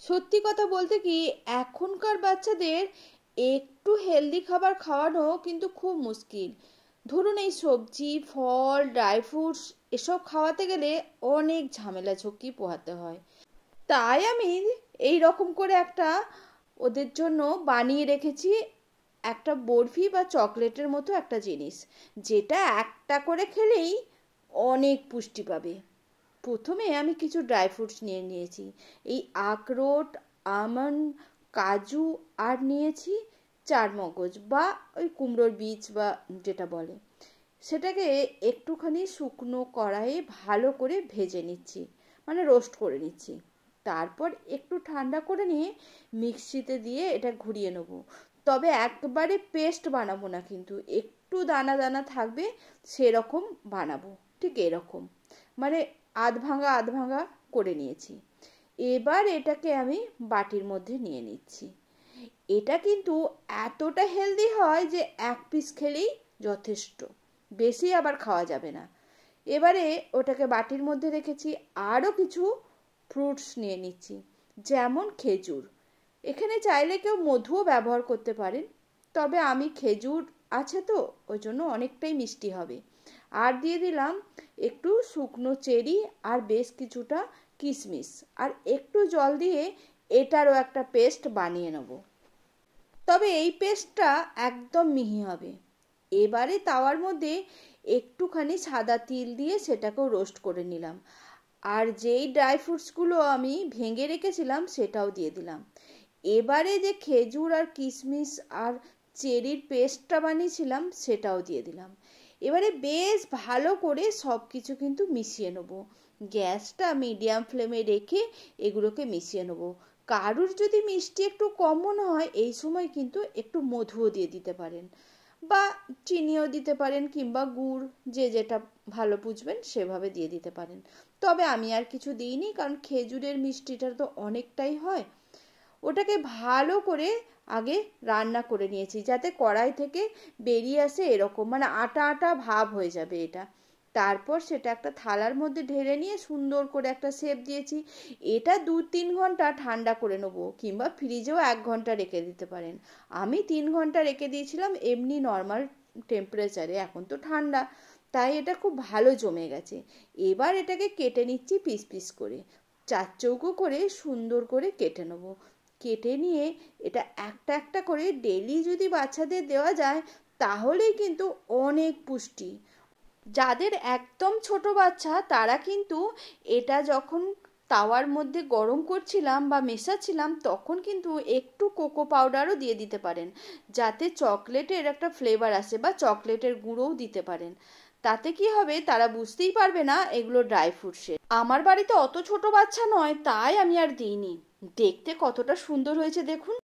সত্যি কথা বলতে কি, এখনকার বাচ্চাদের একটু হেলদি খাবার খাওয়ানো কিন্তু খুব মুশকিল। ধরুন এই সবজি, ফল, ড্রাই ফ্রুটস এসব খাওয়াতে গেলে অনেক ঝামেলা ঝক্কি পোহাতে হয়। তাই আমি এই রকম করে একটা ওদের জন্য বানিয়ে রেখেছি, একটা বরফি বা চকলেটের মতো একটা জিনিস, যেটা একটা করে খেলেই অনেক পুষ্টি পাবে। প্রথমে আমি কিছু ড্রাই ফ্রুটস নিয়ে নিয়েছি। এই আখরোট, আমন্ড, কাজু, আর নিয়েছি চারমগজ বা ওই কুমড়োর বীজ বা যেটা বলে, সেটাকে একটুখানি শুকনো কড়াইয়ে ভালো করে ভেজে নিচ্ছি, মানে রোস্ট করে নিচ্ছি। তারপর একটু ঠান্ডা করে নিয়ে মিক্সিতে দিয়ে এটা ঘুরিয়ে নেব। তবে একবারে পেস্ট বানাবো না, কিন্তু একটু দানা দানা থাকবে সেরকম বানাবো। ঠিক এরকম, মানে আধ ভাঙা আধ ভাঙা করে নিয়েছি। এবার এটাকে আমি বাটির মধ্যে নিয়ে নিচ্ছি। এটা কিন্তু এতটা হেলদি হয় যে এক পিস খেলেই যথেষ্ট, বেশি আবার খাওয়া যাবে না। এবারে ওটাকে বাটির মধ্যে রেখেছি, আরও কিছু ফ্রুটস নিয়ে নিচ্ছি, যেমন খেজুর। এখানে চাইলে কেউ মধুও ব্যবহার করতে পারেন, তবে আমি খেজুর আছে তো ওই জন্য অনেকটাই মিষ্টি হবে। আর দিয়ে দিলাম একটু শুকনো চেরি আর বেশ কিছুটা কিশমিশ, আর একটু জল দিয়ে এটারও একটা পেস্ট বানিয়ে নেব। তবে এই পেস্টটা একদম মিহি হবে। এবারে তাওয়ার মধ্যে একটুখানি সাদা তিল দিয়ে সেটাকেও রোস্ট করে নিলাম, আর যেই ড্রাই ফ্রুটসগুলো আমি ভেঙে রেখেছিলাম সেটাও দিয়ে দিলাম। এবারে যে খেজুর আর কিশমিশ আর চেরির পেস্টটা বানিয়েছিলাম সেটাও দিয়ে দিলাম। এবারে বেশ ভালো করে সব কিছু কিন্তু মিশিয়ে নেব। গ্যাসটা মিডিয়াম ফ্লেমে রেখে এগুলোকে মিশিয়ে নেব। কারুর যদি মিষ্টি একটু কম মনে হয়, এই সময় কিন্তু একটু মধুও দিয়ে দিতে পারেন, বা চিনিও দিতে পারেন, কিংবা গুড়, যে যেটা ভালো বুঝবেন সেভাবে দিয়ে দিতে পারেন। তবে আমি আর কিছু দিইনি, কারণ খেজুরের মিষ্টিটা তো অনেকটাই হয়। ওটাকে ভালো করে আগে রান্না করে নিয়েছি, যাতে কড়াই থেকে বেরিয়ে আসে এরকম, মানে আটা আটা ভাব হয়ে যাবে এটা। তারপর সেটা একটা থালার মধ্যে ঢেলে নিয়ে সুন্দর করে একটা শেপ দিয়েছি। এটা 2-3 ঘন্টা ঠান্ডা করে নেবো, কিংবা ফ্রিজেও 1 ঘন্টা রেখে দিতে পারেন। আমি 3 ঘন্টা রেখে দিয়েছিলাম এমনি নর্মাল টেম্পারেচারে, এখন তো ঠান্ডা, তাই এটা খুব ভালো জমে গেছে। এবার এটাকে কেটে নিচ্ছি পিস পিস করে, চার চৌকো করে সুন্দর করে কেটে নেবো। কেটে নিয়ে এটা একটা একটা করে ডেলি যদি বাচ্চাদের দেওয়া যায়, তাহলেই কিন্তু অনেক পুষ্টি। যাদের একদম ছোট বাচ্চা তারা কিন্তু এটা যখন তাওয়ার মধ্যে গরম করছিলাম বা মেশাচ্ছিলাম, তখন কিন্তু একটু কোকো পাউডারও দিয়ে দিতে পারেন, যাতে চকলেটের একটা ফ্লেভার আসে, বা চকলেটের গুঁড়োও দিতে পারেন। তাতে কি হবে, তারা বুঝতেই পারবে না এগুলো ড্রাই ফ্রুটসের। আমার বাড়িতে অত ছোট বাচ্চা নয়, তাই আমি আর দিইনি। দেখতে কতটা সুন্দর হয়েছে দেখুন।